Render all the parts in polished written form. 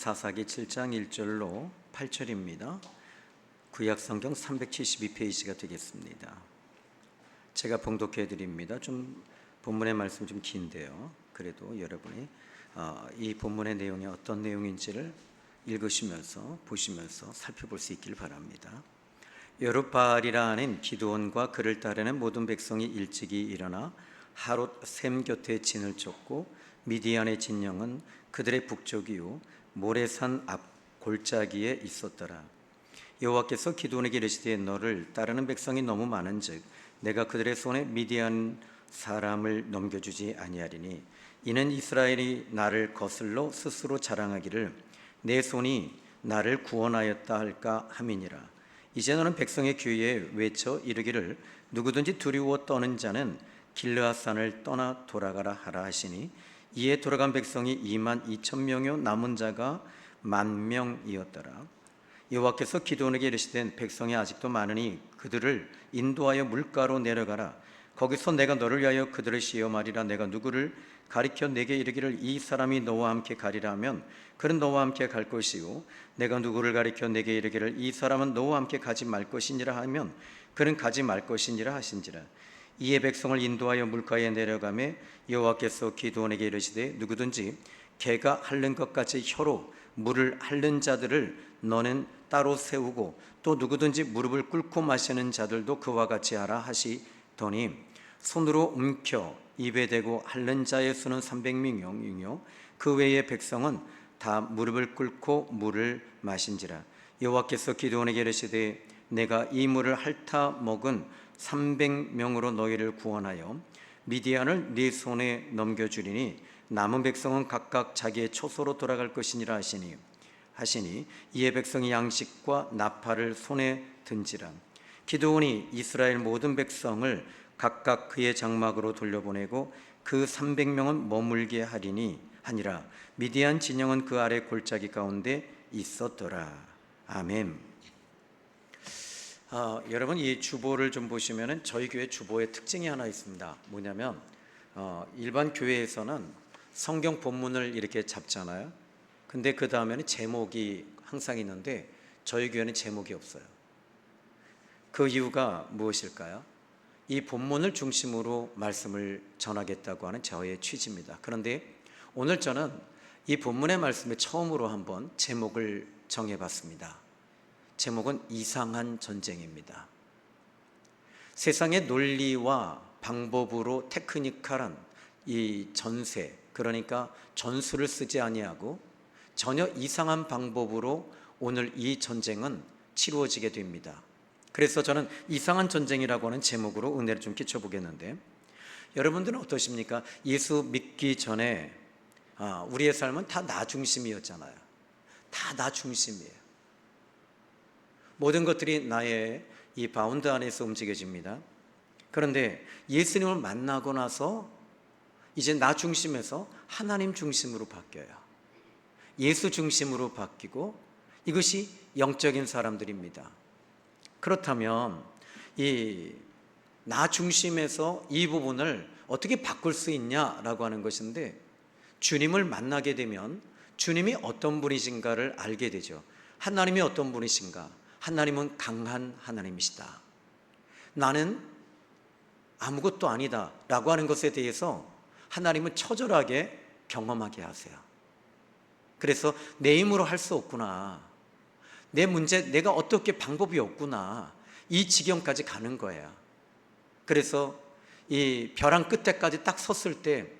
사사기 7장 1절로 8절입니다. 구약성경 372페이지가 되겠습니다. 제가 봉독해 드립니다. 좀 본문의 말씀 좀 긴데요. 그래도 여러분이 이 본문의 내용이 어떤 내용인지를 읽으시면서 보시면서 살펴볼 수 있길 바랍니다. 여룻바알이라는 기드온과 그를 따르는 모든 백성이 일찍이 일어나 하롯 셈 곁에 진을 쳤고 미디안의 진영은 그들의 북쪽이요 모레산 앞 골짜기에 있었더라. 여호와께서 기드온에게 이르시되 너를 따르는 백성이 너무 많은즉 내가 그들의 손에 미디안 사람을 넘겨주지 아니하리니 이는 이스라엘이 나를 거슬러 스스로 자랑하기를 내 손이 나를 구원하였다 할까 함이니라. 이제 너는 백성의 귀에 외쳐 이르기를 누구든지 두려워 떠는 자는 길르앗산을 떠나 돌아가라 하라 하시니 이에 돌아간 백성이 2만 2천 명이요 남은 자가 10,000명이었더라. 여호와께서 기드온에게 이르시되 백성이 아직도 많으니 그들을 인도하여 물가로 내려가라. 거기서 내가 너를 위하여 그들을 시험하리라. 내가 누구를 가리켜 내게 이르기를 이 사람이 너와 함께 가리라 하면 그는 너와 함께 갈 것이요 내가 누구를 가리켜 내게 이르기를 이 사람은 너와 함께 가지 말 것이니라 하면 그는 가지 말 것이니라 하신지라. 이에 백성을 인도하여 물가에 내려가매 여호와께서 기드온에게 이르시되 누구든지 개가 핥는 것 같이 혀로 물을 핥는 자들을 너는 따로 세우고 또 누구든지 무릎을 꿇고 마시는 자들도 그와 같이 하라 하시더니 손으로 움켜 입에 대고 핥는 자의 수는 300명이요 그 외의 백성은 다 무릎을 꿇고 물을 마신지라. 여호와께서 기드온에게 이르시되 내가 이 물을 핥아 먹은 300명으로 너희를 구원하여 미디안을 네 손에 넘겨주리니 남은 백성은 각각 자기의 초소로 돌아갈 것이니라 하시니 이에 백성이 양식과 나팔을 손에 든지라. 기드온이 이스라엘 모든 백성을 각각 그의 장막으로 돌려보내고 그 300명은 머물게 하니라. 미디안 진영은 그 아래 골짜기 가운데 있었더라. 아멘. 여러분 이 주보를 좀 보시면은 저희 교회 주보의 특징이 하나 있습니다. 뭐냐면 일반 교회에서는 성경 본문을 이렇게 잡잖아요. 근데 그 다음에는 제목이 항상 있는데 저희 교회는 제목이 없어요. 그 이유가 무엇일까요? 이 본문을 중심으로 말씀을 전하겠다고 하는 저의 취지입니다. 그런데 오늘 저는 이 본문의 말씀에 처음으로 한번 제목을 정해봤습니다. 제목은 이상한 전쟁입니다. 세상의 논리와 방법으로 테크니컬한 이 전세, 그러니까 전술을 쓰지 아니하고 전혀 이상한 방법으로 오늘 이 전쟁은 치루어지게 됩니다. 그래서 저는 이상한 전쟁이라고 하는 제목으로 은혜를 좀 끼쳐보겠는데, 여러분들은 어떠십니까? 예수 믿기 전에 우리의 삶은 다 나 중심이었잖아요. 다 나 중심이에요. 모든 것들이 나의 이 바운드 안에서 움직여집니다. 그런데 예수님을 만나고 나서 이제 나 중심에서 하나님 중심으로 바뀌어요. 예수 중심으로 바뀌고 이것이 영적인 사람들입니다. 그렇다면 이 나 중심에서 이 부분을 어떻게 바꿀 수 있냐라고 하는 것인데, 주님을 만나게 되면 주님이 어떤 분이신가를 알게 되죠. 하나님이 어떤 분이신가? 하나님은 강한 하나님이시다. 나는 아무것도 아니다 라고 하는 것에 대해서 하나님은 처절하게 경험하게 하세요. 그래서 내 힘으로 할 수 없구나, 내 문제 내가 어떻게 방법이 없구나, 이 지경까지 가는 거예요. 그래서 이 벼랑 끝에까지 딱 섰을 때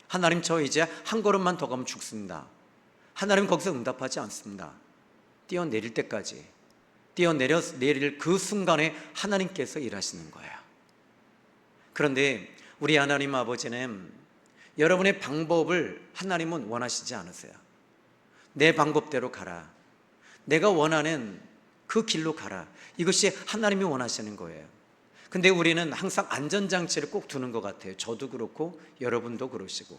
하나님 저 이제 한 걸음만 더 가면 죽습니다. 하나님 거기서 응답하지 않습니다. 뛰어내릴 때까지, 내릴 그 순간에 하나님께서 일하시는 거예요. 그런데 우리 하나님 아버지는 여러분의 방법을 하나님은 원하시지 않으세요. 내 방법대로 가라, 내가 원하는 그 길로 가라, 이것이 하나님이 원하시는 거예요. 근데 우리는 항상 안전장치를 꼭 두는 것 같아요. 저도 그렇고 여러분도 그러시고.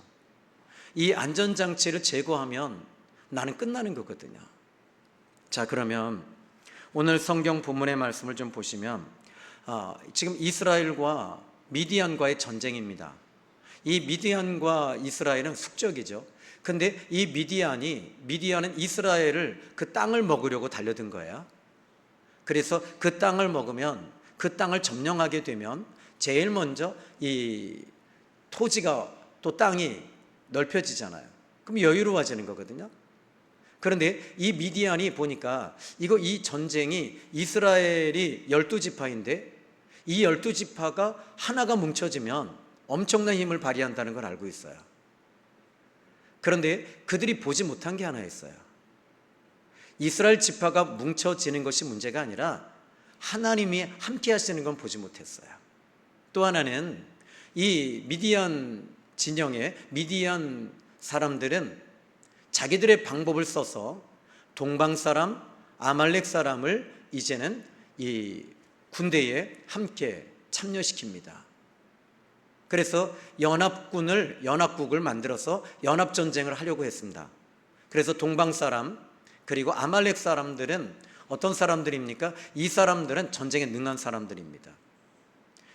이 안전장치를 제거하면 나는 끝나는 거거든요. 자, 그러면 오늘 성경 본문의 말씀을 좀 보시면 지금 이스라엘과 미디안과의 전쟁입니다. 이 미디안과 이스라엘은 숙적이죠. 근데 이 미디안은 이스라엘을 그 땅을 먹으려고 달려든 거예요. 그래서 그 땅을 먹으면, 그 땅을 점령하게 되면 제일 먼저 이 토지가, 또 땅이 넓혀지잖아요. 그럼 여유로워지는 거거든요. 그런데 이 미디안이 보니까 이 전쟁이 이스라엘이 12지파인데 이 12지파가 하나가 뭉쳐지면 엄청난 힘을 발휘한다는 걸 알고 있어요. 그런데 그들이 보지 못한 게 하나 있어요. 이스라엘 지파가 뭉쳐지는 것이 문제가 아니라 하나님이 함께 하시는 건 보지 못했어요. 또 하나는 이 미디안 진영의 미디안 사람들은 자기들의 방법을 써서 동방 사람, 아말렉 사람을 이제는 이 군대에 함께 참여시킵니다. 그래서 연합국을 만들어서 연합전쟁을 하려고 했습니다. 그래서 동방 사람 그리고 아말렉 사람들은 어떤 사람들입니까? 이 사람들은 전쟁에 능한 사람들입니다.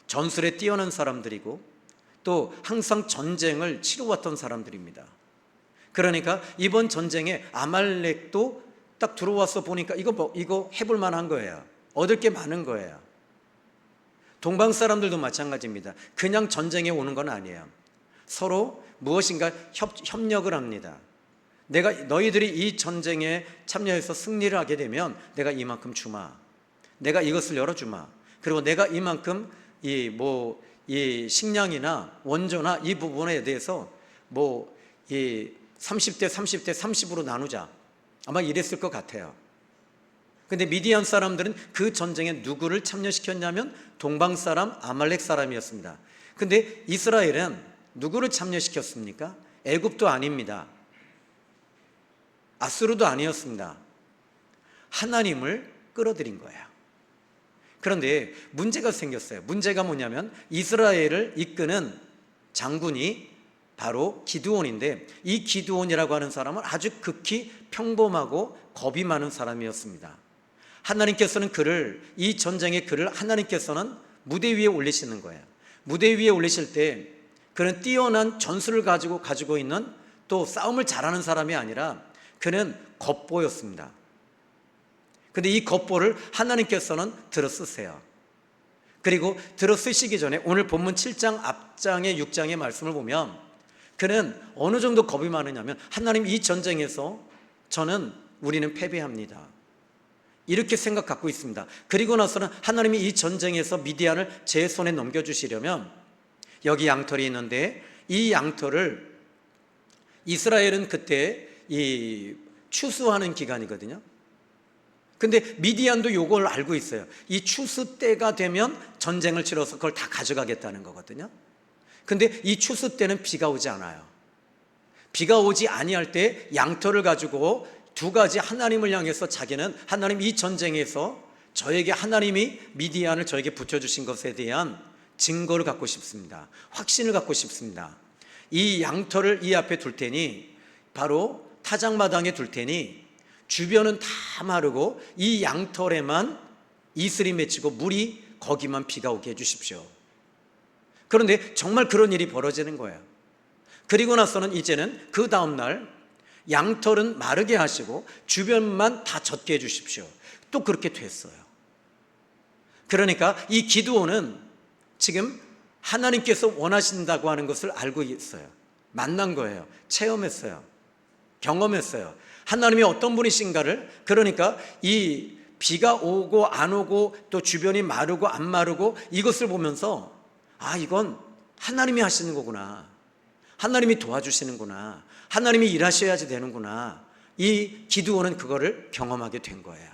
전술에 뛰어난 사람들이고 또 항상 전쟁을 치러왔던 사람들입니다. 그러니까 이번 전쟁에 아말렉도 딱 들어와서 보니까 이거 해볼 만한 거예요. 얻을 게 많은 거예요. 동방 사람들도 마찬가지입니다. 그냥 전쟁에 오는 건 아니에요. 서로 무엇인가 협력을 합니다. 너희들이 이 전쟁에 참여해서 승리를 하게 되면 내가 이만큼 주마. 내가 이것을 열어주마. 그리고 내가 이만큼 이 식량이나 원조나 이 부분에 대해서 이 30대 30으로 나누자. 아마 이랬을 것 같아요. 근데 미디안 사람들은 그 전쟁에 누구를 참여시켰냐면 동방 사람, 아말렉 사람이었습니다. 근데 이스라엘은 누구를 참여시켰습니까? 애굽도 아닙니다. 아수르도 아니었습니다. 하나님을 끌어들인 거예요. 그런데 문제가 생겼어요. 문제가 뭐냐면 이스라엘을 이끄는 장군이 바로 기드온인데 이 기드온이라고 하는 사람은 아주 극히 평범하고 겁이 많은 사람이었습니다. 하나님께서는 이 전쟁의 그를 하나님께서는 무대 위에 올리시는 거예요. 무대 위에 올리실 때 그는 뛰어난 전술을 가지고 있는, 또 싸움을 잘하는 사람이 아니라 그는 겉보였습니다. 근데 이 겉보를 하나님께서는 들어 쓰세요. 그리고 들어 쓰시기 전에 오늘 본문 7장 앞장의 6장의 말씀을 보면 그는 어느 정도 겁이 많으냐면 하나님, 이 전쟁에서 우리는 패배합니다. 이렇게 생각 갖고 있습니다. 그리고 나서는 하나님이 이 전쟁에서 미디안을 제 손에 넘겨주시려면 여기 양털이 있는데 이 양털을, 이스라엘은 그때 이 추수하는 기간이거든요. 근데 미디안도 이걸 알고 있어요. 이 추수 때가 되면 전쟁을 치러서 그걸 다 가져가겠다는 거거든요. 근데 이 추수 때는 비가 오지 않아요. 비가 오지 아니할 때 양털을 가지고 두 가지 하나님을 향해서 자기는 하나님, 이 전쟁에서 저에게 하나님이 미디안을 저에게 붙여주신 것에 대한 증거를 갖고 싶습니다. 확신을 갖고 싶습니다. 이 양털을 이 앞에 둘 테니, 바로 타작마당에 둘 테니 주변은 다 마르고 이 양털에만 이슬이 맺히고 물이 거기만 비가 오게 해주십시오. 그런데 정말 그런 일이 벌어지는 거예요. 그리고 나서는 이제는 그 다음날 양털은 마르게 하시고 주변만 다 젖게 해주십시오. 또 그렇게 됐어요. 그러니까 이 기드온은 지금 하나님께서 원하신다고 하는 것을 알고 있어요. 만난 거예요. 체험했어요. 경험했어요. 하나님이 어떤 분이신가를. 그러니까 이 비가 오고 안 오고 또 주변이 마르고 안 마르고 이것을 보면서 이건 하나님이 하시는 거구나. 하나님이 도와주시는구나. 하나님이 일하셔야지 되는구나. 이 기드온은 그거를 경험하게 된 거예요.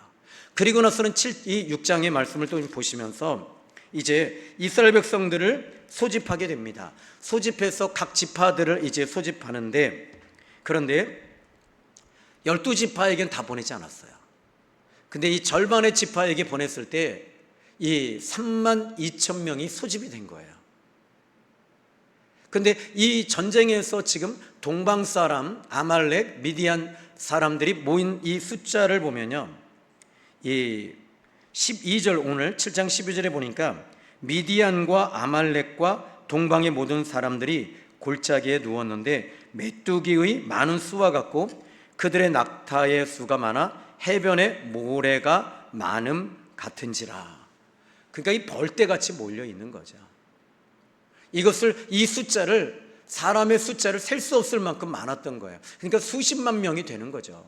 그리고 나서는 이 6장의 말씀을 또 보시면서 이제 이스라엘 백성들을 소집하게 됩니다. 소집해서 각 지파들을 이제 소집하는데, 그런데 12지파에겐 다 보내지 않았어요. 근데 이 절반의 지파에게 보냈을 때 이 32,000명이 소집이 된 거예요. 근데 이 전쟁에서 지금 동방 사람, 아말렉, 미디안 사람들이 모인 이 숫자를 보면요, 이 12절, 오늘 7장 12절에 보니까 미디안과 아말렉과 동방의 모든 사람들이 골짜기에 누웠는데 메뚜기의 많은 수와 같고 그들의 낙타의 수가 많아 해변의 모래가 많음 같은지라. 그러니까 이 벌떼같이 몰려 있는 거죠. 이 숫자를, 사람의 숫자를 셀 수 없을 만큼 많았던 거예요. 그러니까 수십만 명이 되는 거죠.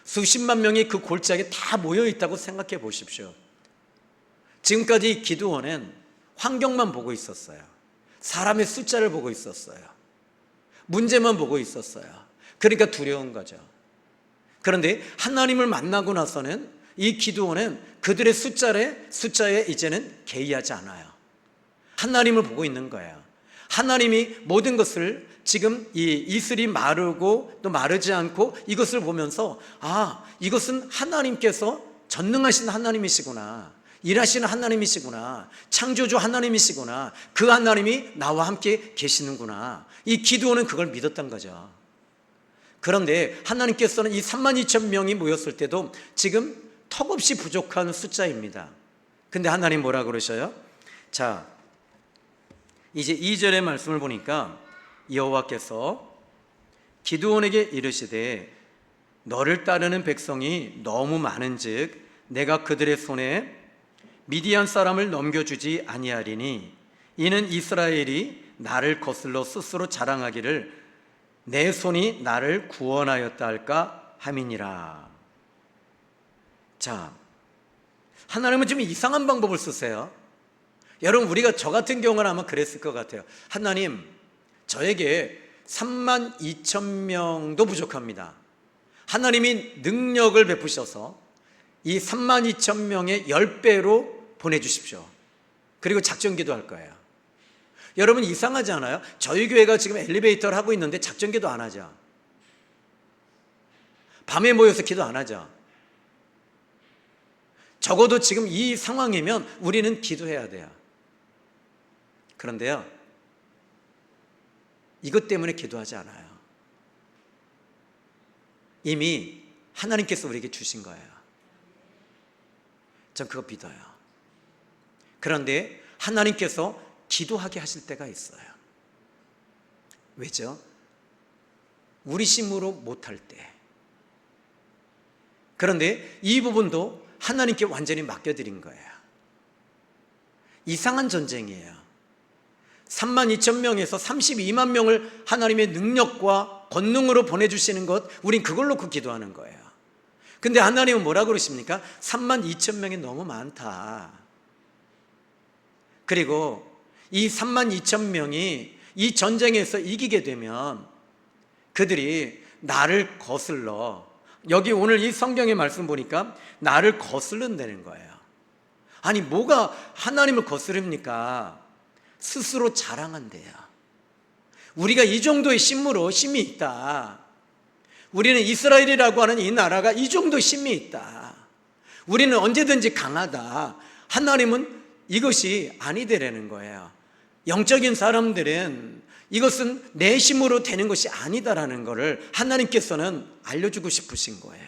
수십만 명이 그 골짜기에 다 모여 있다고 생각해 보십시오. 지금까지 기드온은 환경만 보고 있었어요. 사람의 숫자를 보고 있었어요. 문제만 보고 있었어요. 그러니까 두려운 거죠. 그런데 하나님을 만나고 나서는 이 기드온은 그들의 숫자에 이제는 개의하지 않아요. 하나님을 보고 있는 거예요. 하나님이 모든 것을 지금 이 이슬이 마르고 또 마르지 않고 이것을 보면서, 이것은 하나님께서 전능하신 하나님이시구나, 일하시는 하나님이시구나, 창조주 하나님이시구나, 그 하나님이 나와 함께 계시는구나. 이 기드온은 그걸 믿었던 거죠. 그런데 하나님께서는 이 32,000명이 모였을 때도 지금 턱없이 부족한 숫자입니다. 근데 하나님 뭐라 그러셔요? 자, 이제 2절의 말씀을 보니까 여호와께서 기드온에게 이르시되 너를 따르는 백성이 너무 많은즉 내가 그들의 손에 미디안 사람을 넘겨주지 아니하리니 이는 이스라엘이 나를 거슬러 스스로 자랑하기를 내 손이 나를 구원하였다 할까 함이니라. 자, 하나님은 좀 이상한 방법을 쓰세요. 여러분, 우리가 저 같은 경우는 아마 그랬을 것 같아요. 하나님, 저에게 32,000명도 부족합니다. 하나님이 능력을 베푸셔서 이 32,000명의 10배로 보내주십시오. 그리고 작전기도 할 거예요. 여러분, 이상하지 않아요? 저희 교회가 지금 엘리베이터를 하고 있는데 작전기도 안 하죠. 밤에 모여서 기도 안 하죠. 적어도 지금 이 상황이면 우리는 기도해야 돼요. 그런데요, 이것 때문에 기도하지 않아요. 이미 하나님께서 우리에게 주신 거예요. 전 그거 믿어요. 그런데 하나님께서 기도하게 하실 때가 있어요. 왜죠? 우리 힘으로 못할 때. 그런데 이 부분도 하나님께 완전히 맡겨드린 거예요. 이상한 전쟁이에요. 32,000명에서 32만 명을 하나님의 능력과 권능으로 보내주시는 것, 우린 그걸 놓고 기도하는 거예요. 근데 하나님은 뭐라 그러십니까? 32,000명이 너무 많다. 그리고 이 32,000명이 이 전쟁에서 이기게 되면 그들이 나를 거슬러, 여기 오늘 이 성경의 말씀 보니까 나를 거슬른다는 거예요. 아니, 뭐가 하나님을 거스릅니까? 스스로 자랑한대요. 우리가 이 정도의 힘이 있다. 우리는 이스라엘이라고 하는 이 나라가 이 정도 힘이 있다. 우리는 언제든지 강하다. 하나님은 이것이 아니되라는 거예요. 영적인 사람들은 이것은 내 힘으로 되는 것이 아니다라는 것을 하나님께서는 알려주고 싶으신 거예요.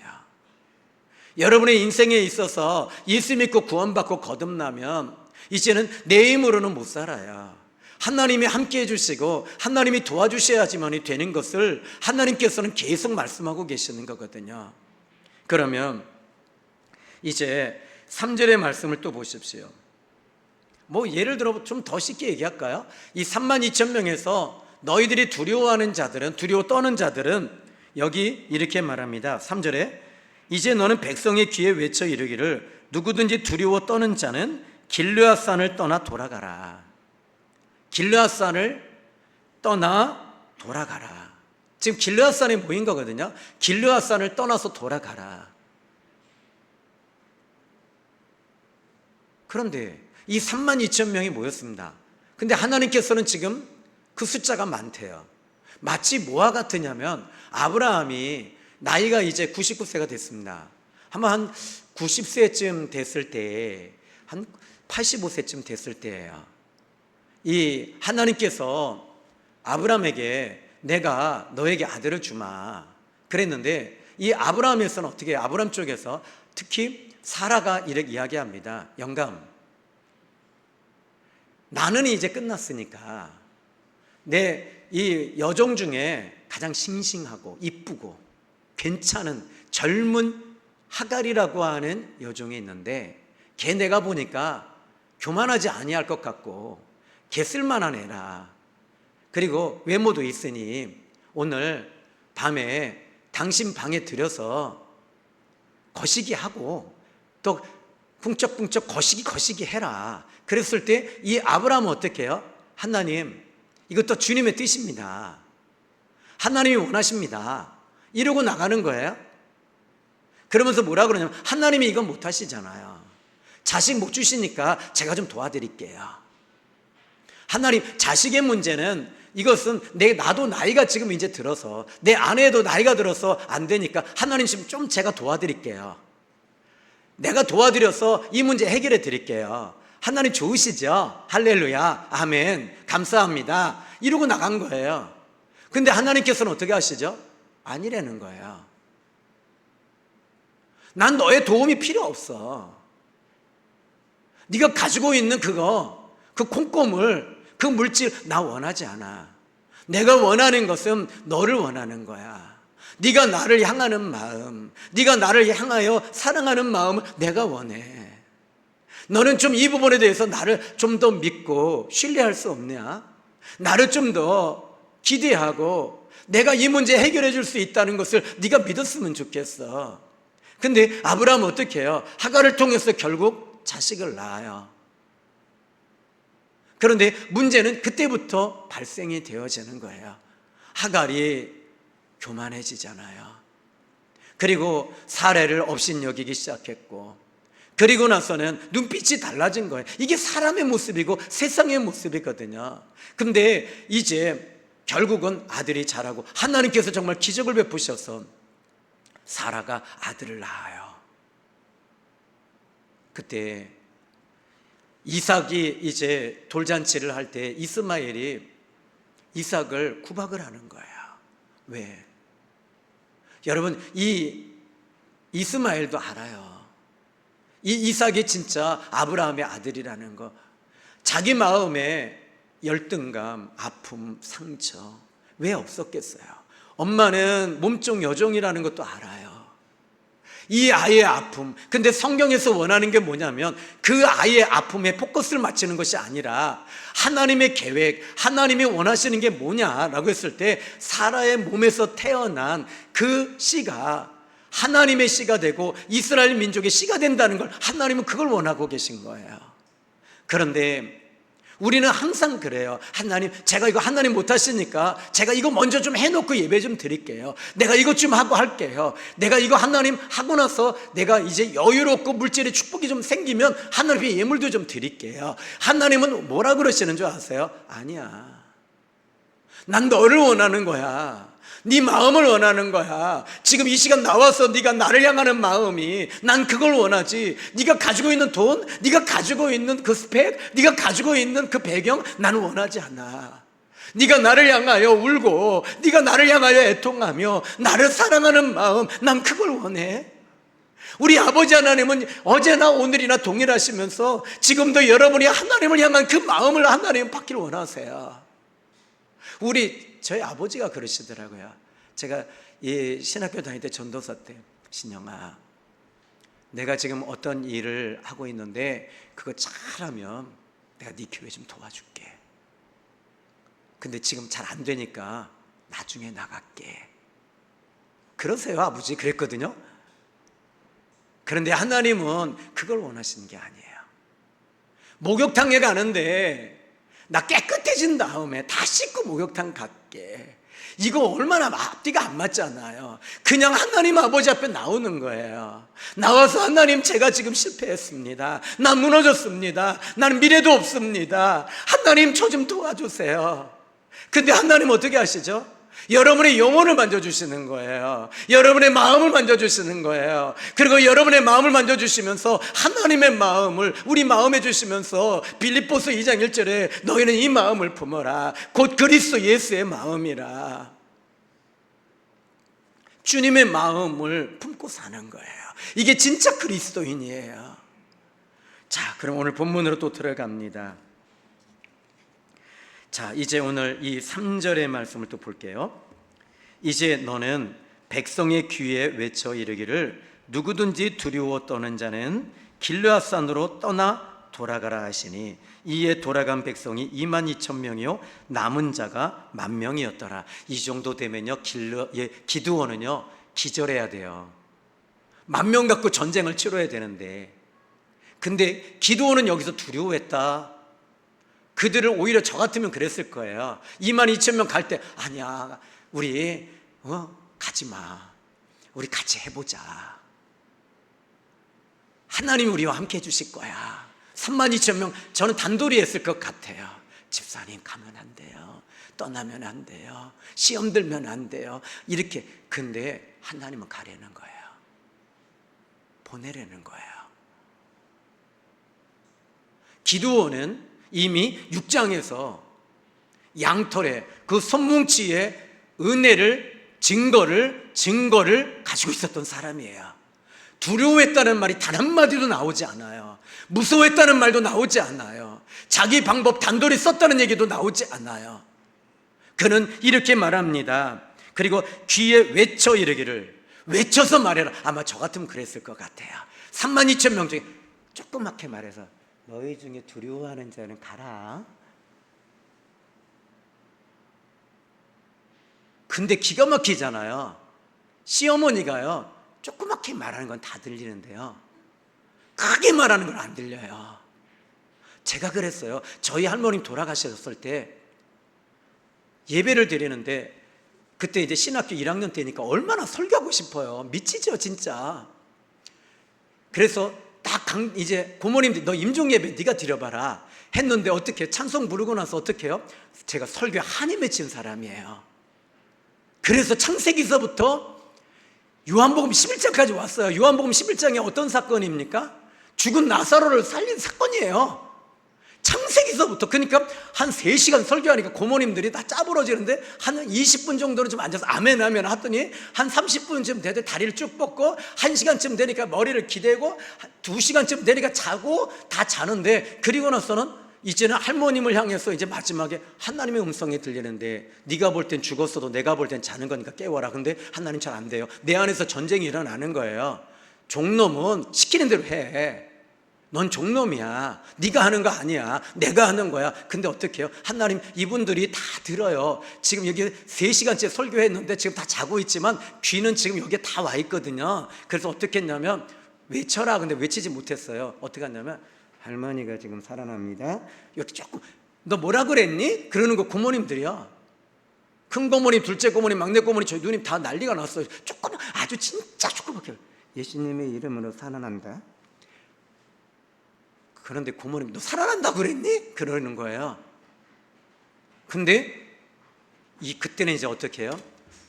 여러분의 인생에 있어서 예수 믿고 구원받고 거듭나면 이제는 내 힘으로는 못 살아요. 하나님이 함께 해주시고 하나님이 도와주셔야지만이 되는 것을 하나님께서는 계속 말씀하고 계시는 거거든요. 그러면 이제 3절의 말씀을 또 보십시오. 예를 들어 좀 더 쉽게 얘기할까요? 이 32,000명에서 너희들이 두려워하는 자들은, 두려워 떠는 자들은 여기 이렇게 말합니다. 3절에 이제 너는 백성의 귀에 외쳐 이르기를 누구든지 두려워 떠는 자는 길르앗산을 떠나 돌아가라. 길르앗산을 떠나 돌아가라. 지금 길르앗산에 모인 거거든요. 길르앗산을 떠나서 돌아가라. 그런데 이 32,000명이 모였습니다. 근데 하나님께서는 지금 그 숫자가 많대요. 마치 뭐와 같으냐면 아브라함이 나이가 이제 99세가 됐습니다. 아마 한 90세쯤 됐을 때, 한 85세쯤 됐을 때예요. 이 하나님께서 아브라함에게 내가 너에게 아들을 주마 그랬는데, 이 아브라함에서는 어떻게 해요? 아브라함 쪽에서 특히 사라가 이렇게 이야기합니다. 영감, 나는 이제 끝났으니까 내 이 여종 중에 가장 싱싱하고 이쁘고 괜찮은 젊은 하갈이라고 하는 여종이 있는데, 걔 내가 보니까 교만하지 아니할 것 같고 걔 쓸만한 애라. 그리고 외모도 있으니 오늘 밤에 당신 방에 들여서 거시기 하고 또 쿵쩍쿵쩍 거시기 해라. 그랬을 때 이 아브라함은 어떻게 해요? 하나님, 이것도 주님의 뜻입니다. 하나님이 원하십니다. 이러고 나가는 거예요. 그러면서 뭐라 그러냐면, 하나님이 이건 못 하시잖아요. 자식 못 주시니까 제가 좀 도와드릴게요. 하나님, 자식의 문제는 이것은 나도 나이가 지금 이제 들어서, 내 아내도 나이가 들어서 안 되니까 하나님 지금 좀 제가 도와드릴게요. 내가 도와드려서 이 문제 해결해 드릴게요. 하나님 좋으시죠? 할렐루야, 아멘, 감사합니다. 이러고 나간 거예요. 근데 하나님께서는 어떻게 하시죠? 아니라는 거예요. 난 너의 도움이 필요 없어. 네가 가지고 있는 그 콩고물, 그 물질 나 원하지 않아. 내가 원하는 것은 너를 원하는 거야. 네가 나를 향하는 마음, 네가 나를 향하여 사랑하는 마음을 내가 원해. 너는 좀 이 부분에 대해서 나를 좀 더 믿고 신뢰할 수 없냐? 나를 좀 더 기대하고 내가 이 문제 해결해 줄 수 있다는 것을 네가 믿었으면 좋겠어. 근데 아브라함은 어떻게 해요? 하갈을 통해서 결국 자식을 낳아요. 그런데 문제는 그때부터 발생이 되어지는 거예요. 하갈이 교만해지잖아요. 그리고 사례를 업신여기기 시작했고, 그리고 나서는 눈빛이 달라진 거예요. 이게 사람의 모습이고 세상의 모습이거든요. 근데 이제 결국은 아들이 자라고 하나님께서 정말 기적을 베푸셔서 사라가 아들을 낳아요. 그때 이삭이 이제 돌잔치를 할 때 이스마엘이 이삭을 구박을 하는 거예요. 왜? 여러분, 이 이스마엘도 알아요. 이 이삭이 진짜 아브라함의 아들이라는 거. 자기 마음에 열등감, 아픔, 상처 왜 없었겠어요? 엄마는 몸종 여종이라는 것도 알아요. 이 아이의 아픔, 근데 성경에서 원하는 게 뭐냐면 그 아이의 아픔에 포커스를 맞추는 것이 아니라 하나님의 계획, 하나님이 원하시는 게 뭐냐라고 했을 때 사라의 몸에서 태어난 그 씨가 하나님의 씨가 되고 이스라엘 민족의 씨가 된다는 걸 하나님은 그걸 원하고 계신 거예요. 그런데 우리는 항상 그래요. 하나님, 제가 이거 하나님 못하시니까 제가 이거 먼저 좀 해놓고 예배 좀 드릴게요. 내가 이것 좀 하고 할게요. 내가 이거 하나님 하고 나서 내가 이제 여유롭고 물질의 축복이 좀 생기면 하나님의 예물도 좀 드릴게요. 하나님은 뭐라 그러시는 줄 아세요? 아니야, 난 너를 원하는 거야. 네 마음을 원하는 거야. 지금 이 시간 나와서 네가 나를 향하는 마음이, 난 그걸 원하지. 네가 가지고 있는 돈, 네가 가지고 있는 그 스펙, 네가 가지고 있는 그 배경 나는 원하지 않아. 네가 나를 향하여 울고 네가 나를 향하여 애통하며 나를 사랑하는 마음, 난 그걸 원해. 우리 아버지 하나님은 어제나 오늘이나 동일하시면서 지금도 여러분이 하나님을 향한 그 마음을 하나님 받기를 원하세요. 저희 아버지가 그러시더라고요. 제가 신학교 다닐 때 전도사 때, 신영아, 내가 지금 어떤 일을 하고 있는데 그거 잘하면 내가 네 교회 좀 도와줄게. 근데 지금 잘 안 되니까 나중에 나갈게. 그러세요, 아버지. 그랬거든요. 그런데 하나님은 그걸 원하시는 게 아니에요. 목욕탕에 가는데 나 깨끗해진 다음에 다 씻고 목욕탕 갈게. 이거 얼마나 앞뒤가 안 맞잖아요. 그냥 하나님 아버지 앞에 나오는 거예요. 나와서 하나님, 제가 지금 실패했습니다. 나 무너졌습니다. 나는 미래도 없습니다. 하나님, 저 좀 도와주세요. 근데 하나님 어떻게 하시죠? 여러분의 영혼을 만져주시는 거예요. 여러분의 마음을 만져주시는 거예요. 그리고 여러분의 마음을 만져주시면서 하나님의 마음을 우리 마음에 주시면서 빌립보서 2장 1절에 너희는 이 마음을 품어라. 곧 그리스도 예수의 마음이라. 주님의 마음을 품고 사는 거예요. 이게 진짜 그리스도인이에요. 자, 그럼 오늘 본문으로 또 들어갑니다. 자, 이제 오늘 이 3절의 말씀을 또 볼게요. 이제 너는 백성의 귀에 외쳐 이르기를 누구든지 두려워 떠는 자는 길르앗산으로 떠나 돌아가라 하시니 이에 돌아간 백성이 22,000명이요 남은 자가 10,000명이었더라. 이 정도 되면요 기드온은요 기절해야 돼요. 10,000명 갖고 전쟁을 치러야 되는데, 근데 기드온은 여기서 두려워했다. 그들을 오히려 저 같으면 그랬을 거예요. 22,000명 갈 때 아니야 우리 가지마, 우리 같이 해보자, 하나님이 우리와 함께 해주실 거야. 32,000명 저는 단돌이 했을 것 같아요. 집사님 가면 안 돼요, 떠나면 안 돼요, 시험 들면 안 돼요, 이렇게. 근데 하나님은 가려는 거예요. 보내려는 거예요. 기드온은 이미 6장에서 양털에 그 손뭉치에 은혜를 증거를 가지고 있었던 사람이에요. 두려워했다는 말이 단 한마디도 나오지 않아요. 무서워했다는 말도 나오지 않아요. 자기 방법 단돌이 썼다는 얘기도 나오지 않아요. 그는 이렇게 말합니다. 그리고 귀에 외쳐 이르기를, 외쳐서 말해라. 아마 저 같으면 그랬을 것 같아요. 32,000명 중에 조그맣게 말해서 너희 중에 두려워하는 자는 가라. 근데 기가 막히잖아요. 시어머니가요 조그맣게 말하는 건 다 들리는데요 크게 말하는 건 안 들려요. 제가 그랬어요. 저희 할머님 돌아가셨을 때 예배를 드리는데, 그때 이제 신학교 1학년 때니까 얼마나 설교하고 싶어요. 미치죠 진짜. 그래서 딱 이제 고모님들이 너 임종 예배 네가 드려봐라 했는데, 어떻게 찬송 부르고 나서 어떻게 해요? 제가 설교에 한이 맺힌 사람이에요. 그래서 창세기서부터 요한복음 11장까지 왔어요. 요한복음 11장에 어떤 사건입니까? 죽은 나사로를 살린 사건이에요. 창세기서부터. 그러니까 한 3시간 설교하니까 고모님들이 다 짜부러지는데 한 20분 정도는 좀 앉아서 아멘 아멘 하더니 한 30분쯤 되더 다리를 쭉 뻗고 1시간쯤 되니까 머리를 기대고 2시간쯤 되니까 자고 다 자는데, 그리고 나서는 이제는 할머님을 향해서 이제 마지막에 하나님의 음성이 들리는데, 네가 볼 땐 죽었어도 내가 볼 땐 자는 거니까 깨워라. 근데 하나님 잘 안 돼요. 내 안에서 전쟁이 일어나는 거예요. 종놈은 시키는 대로 해. 넌 종놈이야. 네가 하는 거 아니야. 내가 하는 거야. 근데 어떻게 해요? 하나님, 이분들이 다 들어요. 지금 여기 3시간째 설교했는데 지금 다 자고 있지만 귀는 지금 여기에 다 와 있거든요. 그래서 어떻게 했냐면 외쳐라. 근데 외치지 못했어요. 어떻게 했냐면 할머니가 지금 살아납니다. 이렇게 조금, 너 뭐라 그랬니? 그러는 거 고모님들이요. 큰 고모님, 둘째 고모님, 막내 고모님, 저희 누님 다 난리가 났어요. 조금, 아주 진짜 조그맣게 예수님의 이름으로 살아난다. 그런데 고모님 너 살아난다고 그랬니? 그러는 거예요. 근데 그때는 이제 어떻게 해요?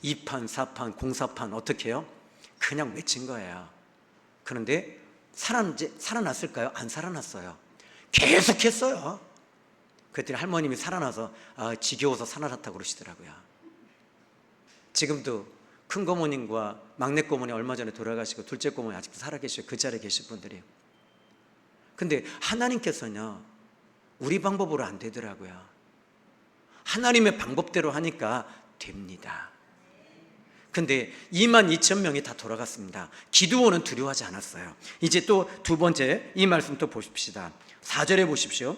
2판, 4판, 공사판 어떻게 해요? 그냥 외친 거예요. 그런데 살아났을까요? 안 살아났어요. 계속했어요. 그랬더니 할머님이 살아나서 지겨워서 살아났다고 그러시더라고요. 지금도 큰 고모님과 막내 고모님 얼마 전에 돌아가시고 둘째 고모님 아직도 살아계셔요. 그 자리에 계실 분들이. 근데 하나님께서는요 우리 방법으로 안 되더라고요. 하나님의 방법대로 하니까 됩니다. 근데 22,000명이 다 돌아갔습니다. 기드온은 두려워하지 않았어요. 이제 또 두 번째 이 말씀 또 보십시다. 4절에 보십시오.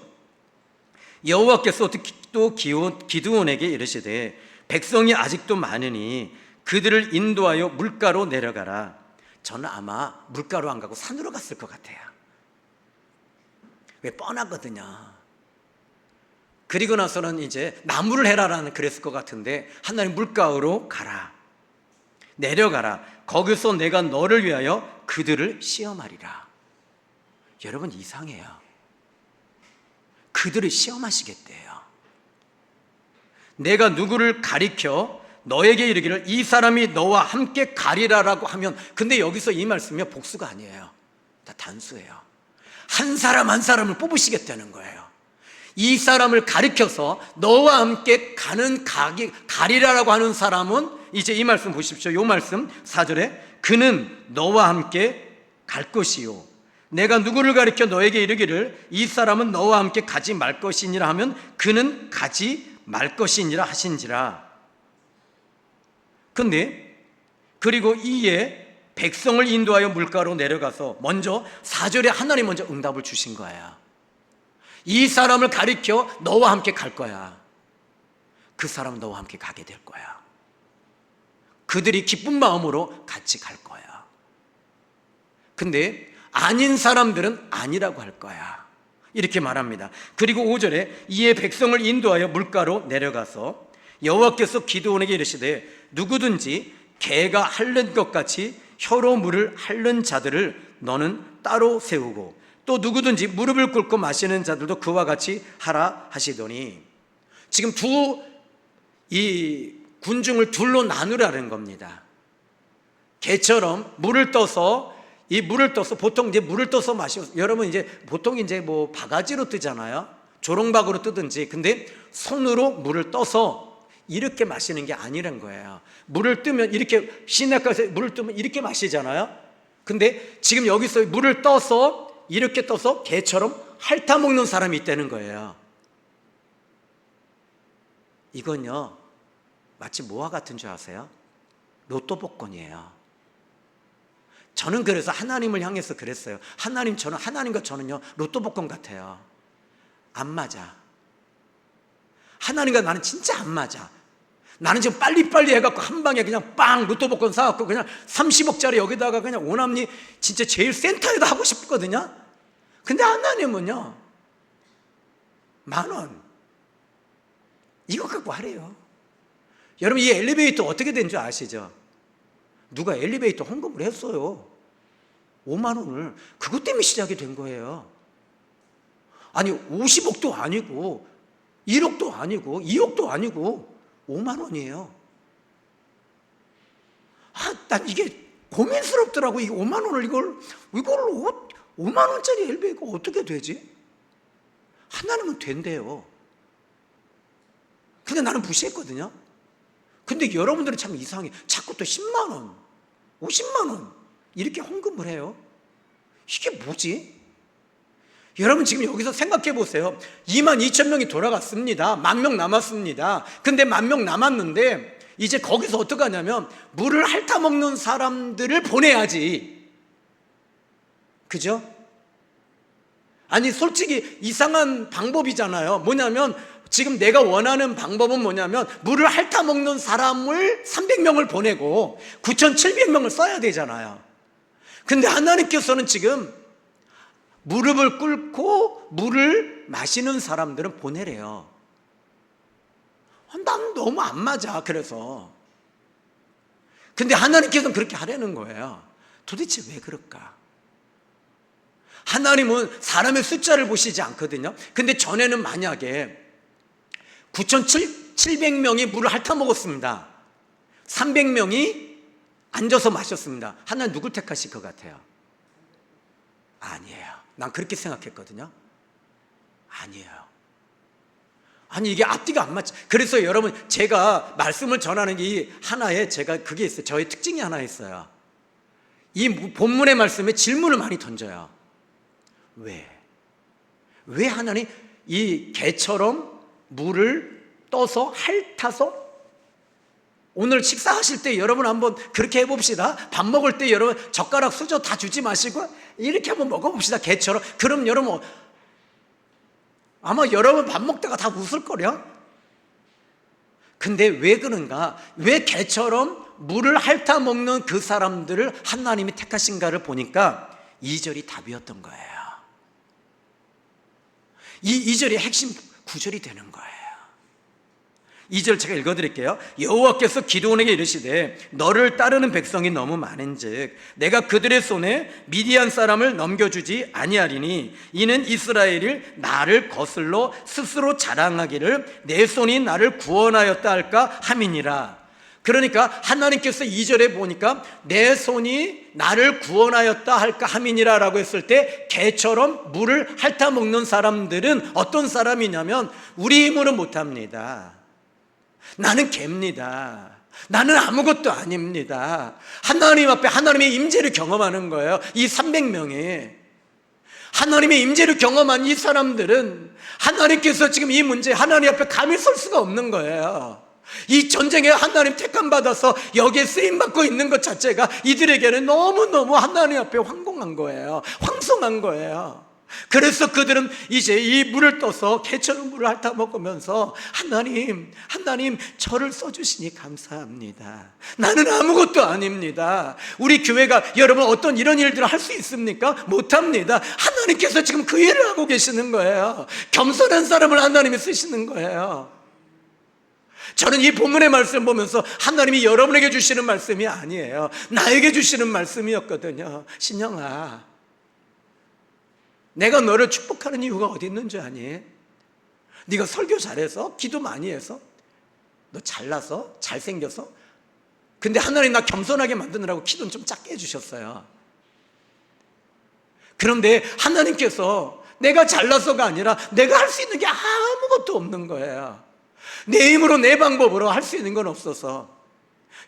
여호와께서 또 기드온에게 이르시되 백성이 아직도 많으니 그들을 인도하여 물가로 내려가라. 저는 아마 물가로 안 가고 산으로 갔을 것 같아요. 왜 뻔하거든요. 그리고 나서는 이제 나무를 해라라는 그랬을 것 같은데 하나님 물가로 가라, 내려가라. 거기서 내가 너를 위하여 그들을 시험하리라. 여러분 이상해요. 그들을 시험하시겠대요. 내가 누구를 가리켜 너에게 이르기를 이 사람이 너와 함께 가리라라고 하면, 근데 여기서 이 말씀이 복수가 아니에요. 다 단수예요. 한 사람 한 사람을 뽑으시겠다는 거예요. 이 사람을 가리켜서 너와 함께 가리라라고 하는 사람은 이제 이 말씀 보십시오. 이 말씀 4절에 그는 너와 함께 갈 것이요 내가 누구를 가리켜 너에게 이르기를 이 사람은 너와 함께 가지 말 것이니라 하면 그는 가지 말 것이니라 하신지라. 근데 그리고 이에 백성을 인도하여 물가로 내려가서 먼저 4절에 하나님 먼저 응답을 주신 거야. 이 사람을 가리켜 너와 함께 갈 거야. 그 사람은 너와 함께 가게 될 거야. 그들이 기쁜 마음으로 같이 갈 거야. 근데 아닌 사람들은 아니라고 할 거야. 이렇게 말합니다. 그리고 5절에 이에 백성을 인도하여 물가로 내려가서 여호와께서 기드온에게 이르시되 누구든지 개가 핥는 것 같이 혀로 물을 핥는 자들을 너는 따로 세우고 또 누구든지 무릎을 꿇고 마시는 자들도 그와 같이 하라 하시더니, 지금 이 군중을 둘로 나누라는 겁니다. 개처럼 물을 떠서 보통 이제 물을 떠서 마시고, 여러분 이제 보통 이제 뭐 바가지로 뜨잖아요. 조롱박으로 뜨든지. 근데 손으로 물을 떠서 이렇게 마시는 게 아니란 거예요. 물을 뜨면 이렇게, 시내가에서 물을 뜨면 이렇게 마시잖아요. 근데 지금 여기서 물을 떠서 이렇게 떠서 개처럼 핥아 먹는 사람이 있다는 거예요. 이건요 마치 뭐와 같은 줄 아세요? 로또 복권이에요. 저는 그래서 하나님을 향해서 그랬어요. 하나님과 저는요 로또 복권 같아요. 안 맞아. 하나님과 나는 진짜 안 맞아. 나는 지금 빨리빨리 해갖고 한 방에 그냥 빵 로또 복권 사갖고 그냥 30억짜리 여기다가 그냥 오남리 진짜 제일 센터에다 하고 싶거든요. 근데 하나님은요 10,000원 이거 갖고 하래요. 여러분 이 엘리베이터 어떻게 된 줄 아시죠? 누가 엘리베이터 헌금을 했어요. 5만 원을. 그것 때문에 시작이 된 거예요. 아니 50억도 아니고 1억도 아니고 2억도 아니고 5만 원이에요. 난 이게 고민스럽더라고. 이게 5만 원을 이걸 5만 원짜리 엘리베이터가 어떻게 되지? 하나님은 된대요. 근데 나는 무시했거든요. 근데 여러분들은 참 이상해. 자꾸 또 10만 원, 50만 원 이렇게 헌금을 해요. 이게 뭐지? 여러분 지금 여기서 생각해 보세요. 22,000명이 돌아갔습니다. 10,000명 남았습니다. 근데 10,000명 남았는데 이제 거기서 어떻게 하냐면 물을 핥아 먹는 사람들을 보내야지. 그죠? 아니 솔직히 이상한 방법이잖아요. 뭐냐면 지금 내가 원하는 방법은 뭐냐면 물을 핥아 먹는 사람을 300명을 보내고 9,700명을 써야 되잖아요. 근데 하나님께서는 지금 무릎을 꿇고 물을 마시는 사람들은 보내래요. 난 너무 안 맞아. 그래서 근데 하나님께서는 그렇게 하라는 거예요. 도대체 왜 그럴까? 하나님은 사람의 숫자를 보시지 않거든요. 근데 전에는 만약에 9,700명이 물을 핥아 먹었습니다. 300명이 앉아서 마셨습니다. 하나님 누굴 택하실 것 같아요? 아니에요. 난 그렇게 생각했거든요. 아니에요. 아니 이게 앞뒤가 안 맞지. 그래서 여러분 제가 말씀을 전하는 게 하나의 제가 그게 있어요. 저의 특징이 하나 있어요. 이 본문의 말씀에 질문을 많이 던져요. 왜 하나님 이 개처럼 물을 떠서 핥아서, 오늘 식사하실 때 여러분 한번 그렇게 해봅시다. 밥 먹을 때 여러분 젓가락 수저 다 주지 마시고 이렇게 한번 먹어봅시다. 개처럼. 그럼 여러분 아마 여러분 밥 먹다가 다 웃을걸요. 근데 왜 그런가? 왜 개처럼 물을 핥아 먹는 그 사람들을 하나님이 택하신가를 보니까 2절이 답이었던 거예요. 이 2절이 핵심 구절이 되는 거예요. 2절 제가 읽어드릴게요. 여호와께서 기드온에게 이르시되 너를 따르는 백성이 너무 많은즉 내가 그들의 손에 미디안 사람을 넘겨주지 아니하리니 이는 이스라엘이 나를 거슬러 스스로 자랑하기를 내 손이 나를 구원하였다 할까 함이니라. 그러니까 하나님께서 2절에 보니까 내 손이 나를 구원하였다 할까 함이니라 라고 했을 때 개처럼 물을 핥아 먹는 사람들은 어떤 사람이냐면 우리 힘으로 못합니다. 나는 개입니다. 나는 아무것도 아닙니다. 하나님 앞에 하나님의 임재를 경험하는 거예요. 이 300명이 하나님의 임재를 경험한 이 사람들은 하나님께서 지금 이 문제 하나님 앞에 감히 설 수가 없는 거예요. 이 전쟁에 하나님 택함 받아서 여기에 쓰임 받고 있는 것 자체가 이들에게는 너무너무 하나님 앞에 황공한 거예요. 황송한 거예요. 그래서 그들은 이제 이 물을 떠서 개처럼 물을 핥아 먹으면서 하나님 저를 써주시니 감사합니다. 나는 아무것도 아닙니다. 우리 교회가 여러분 어떤 이런 일들을 할 수 있습니까? 못합니다. 하나님께서 지금 그 일을 하고 계시는 거예요. 겸손한 사람을 하나님이 쓰시는 거예요. 저는 이 본문의 말씀을 보면서 하나님이 여러분에게 주시는 말씀이 아니에요. 나에게 주시는 말씀이었거든요. 신영아, 내가 너를 축복하는 이유가 어디 있는 줄 아니? 네가 설교 잘해서? 기도 많이 해서? 너 잘나서? 잘생겨서? 근데 하나님 나 겸손하게 만드느라고 기도는 좀 작게 해주셨어요. 그런데 하나님께서 내가 잘나서가 아니라 내가 할 수 있는 게 아무것도 없는 거예요. 내 힘으로 내 방법으로 할 수 있는 건 없어서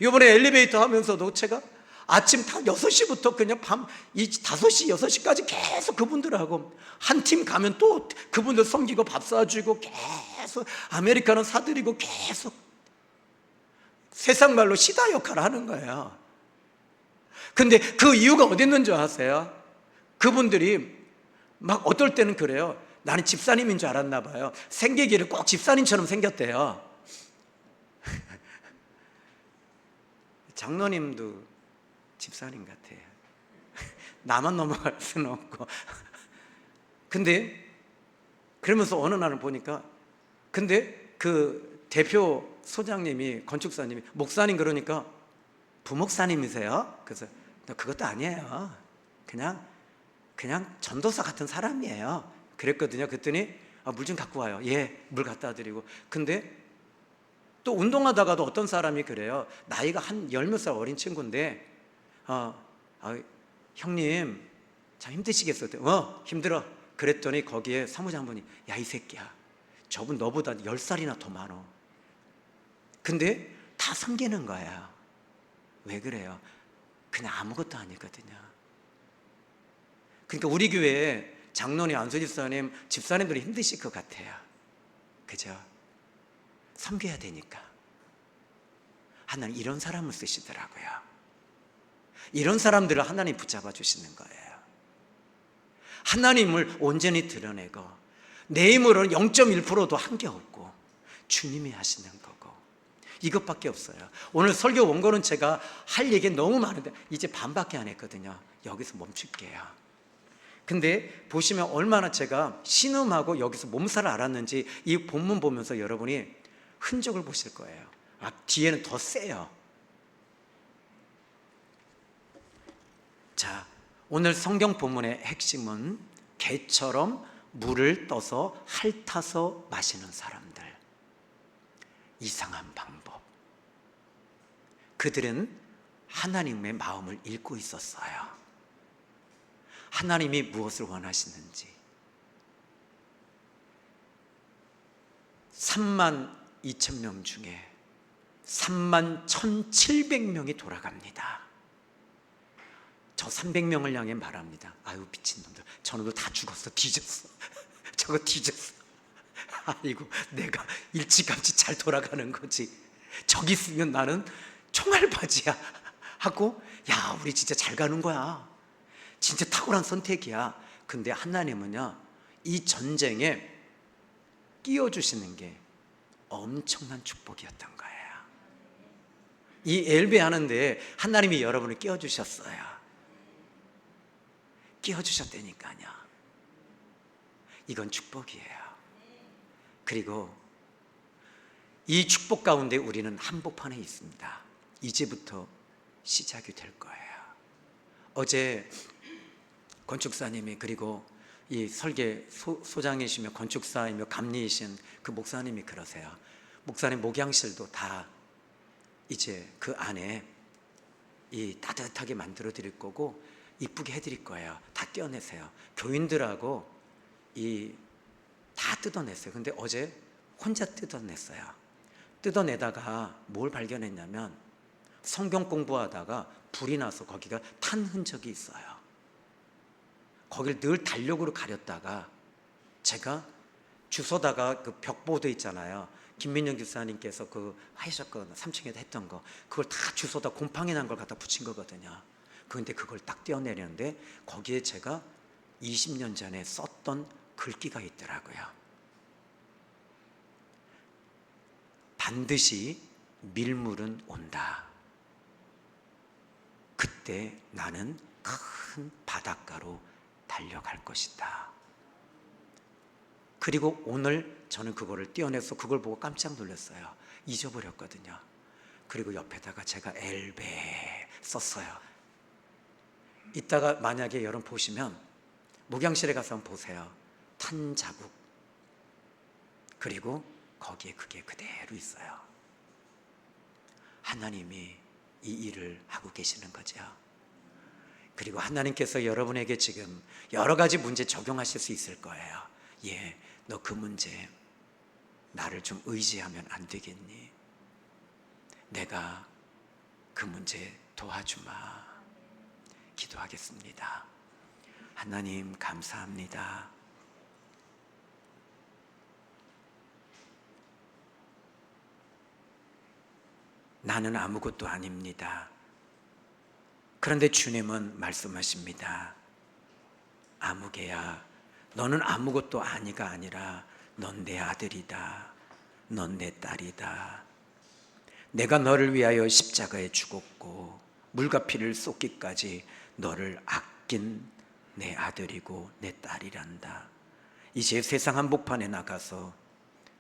이번에 엘리베이터 하면서도 제가 아침 다 6시부터 그냥 밤 5시, 6시까지 계속 그분들하고 한 팀 가면 또 그분들 섬기고 밥 사주고 계속 아메리카노 사드리고 계속 세상 말로 시다 역할을 하는 거예요. 근데 그 이유가 어디 있는 줄 아세요? 그분들이 막 어떨 때는 그래요. 나는 집사님인 줄 알았나 봐요. 생기기를 꼭 집사님처럼 생겼대요. 장로님도 집사님 같아요. 나만 넘어갈 수는 없고. 근데 그러면서 어느 날은 보니까 근데 그 대표 소장님이 건축사님이 목사님 그러니까 부목사님이세요? 그래서 그것도 아니에요. 그냥 전도사 같은 사람이에요. 그랬거든요. 그랬더니 물 좀 갖고 와요. 예, 물 갖다 드리고. 근데 또 운동하다가도 어떤 사람이 그래요. 나이가 한 10몇 살 어린 친구인데 형님 참 힘드시겠어요. 힘들어. 그랬더니 거기에 사무장분이 야, 이 새끼야, 저분 너보다 10살이나 더 많어. 근데 다 섬기는 거야. 왜 그래요? 그냥 아무것도 아니거든요. 그러니까 우리 교회에 장로님, 안수 집사님, 집사님들이 힘드실 것 같아요. 그죠? 섬겨야 되니까. 하나님 이런 사람을 쓰시더라고요. 이런 사람들을 하나님 붙잡아 주시는 거예요. 하나님을 온전히 드러내고 내 힘으로는 0.1%도 한게 없고 주님이 하시는 거고 이것밖에 없어요. 오늘 설교 원고는 제가 할 얘기 너무 많은데 이제 반밖에 안 했거든요. 여기서 멈출게요. 근데 보시면 얼마나 제가 신음하고 여기서 몸살을 앓았는지 이 본문 보면서 여러분이 흔적을 보실 거예요. 뒤에는 더 세요. 자, 오늘 성경 본문의 핵심은 개처럼 물을 떠서 핥아서 마시는 사람들. 이상한 방법. 그들은 하나님의 마음을 읽고 있었어요. 하나님이 무엇을 원하시는지. 32,000명 중에 31,700명이 돌아갑니다. 저 300명을 향해 말합니다. 아유 미친놈들, 저놈들 다 죽었어. 뒤졌어. 저거 뒤졌어. 아이고 내가 일찌감치 잘 돌아가는 거지. 저기 있으면 나는 총알바지야 하고 야 우리 진짜 잘 가는 거야. 진짜 탁월한 선택이야. 근데 하나님은요 이 전쟁에 끼워주시는 게 엄청난 축복이었던 거예요. 이 엘베 하는데 하나님이 여러분을 끼워주셨어요. 끼워주셨다니까요. 이건 축복이에요. 그리고 이 축복 가운데 우리는 한복판에 있습니다. 이제부터 시작이 될 거예요. 어제 건축사님이 그리고 이 설계 소장이시며 건축사이며 감리이신 그 목사님이 그러세요. 목사님 목양실도 다 이제 그 안에 이 따뜻하게 만들어 드릴 거고 이쁘게 해드릴 거예요. 다 떼어내세요. 교인들하고 이 다 뜯어냈어요. 근데 어제 혼자 뜯어냈어요. 뜯어내다가 뭘 발견했냐면 성경 공부하다가 불이 나서 거기가 탄 흔적이 있어요. 거기를 늘 달력으로 가렸다가 제가 주워다가 그 벽보드 있잖아요. 김민영 교사님께서 그 하셨거든, 3층에다 했던 거, 그걸 다 주소다 곰팡이 난 걸 갖다 붙인 거거든요. 그런데 그걸 딱 떼어내려는데 거기에 제가 20년 전에 썼던 글귀가 있더라고요. 반드시 밀물은 온다. 그때 나는 큰 바닷가로 달려갈 것이다. 그리고 오늘 저는 그거를 떼어내서 그걸 보고 깜짝 놀랐어요. 잊어버렸거든요. 그리고 옆에다가 제가 엘베 썼어요. 이따가 만약에 여러분 보시면 목양실에 가서 한번 보세요. 탄 자국, 그리고 거기에 그게 그대로 있어요. 하나님이 이 일을 하고 계시는 거죠. 그리고 하나님께서 여러분에게 지금 여러 가지 문제 적용하실 수 있을 거예요. 예, 너 그 문제 나를 좀 의지하면 안 되겠니? 내가 그 문제 도와주마. 기도하겠습니다. 하나님 감사합니다. 나는 아무것도 아닙니다. 그런데 주님은 말씀하십니다. 아무개야, 너는 아무것도 아니가 아니라 넌 내 아들이다. 넌 내 딸이다. 내가 너를 위하여 십자가에 죽었고 물과 피를 쏟기까지 너를 아낀 내 아들이고 내 딸이란다. 이제 세상 한복판에 나가서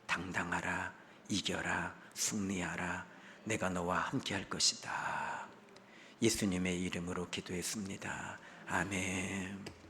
당당하라, 이겨라, 승리하라. 내가 너와 함께 할 것이다. 예수님의 이름으로 기도했습니다. 아멘.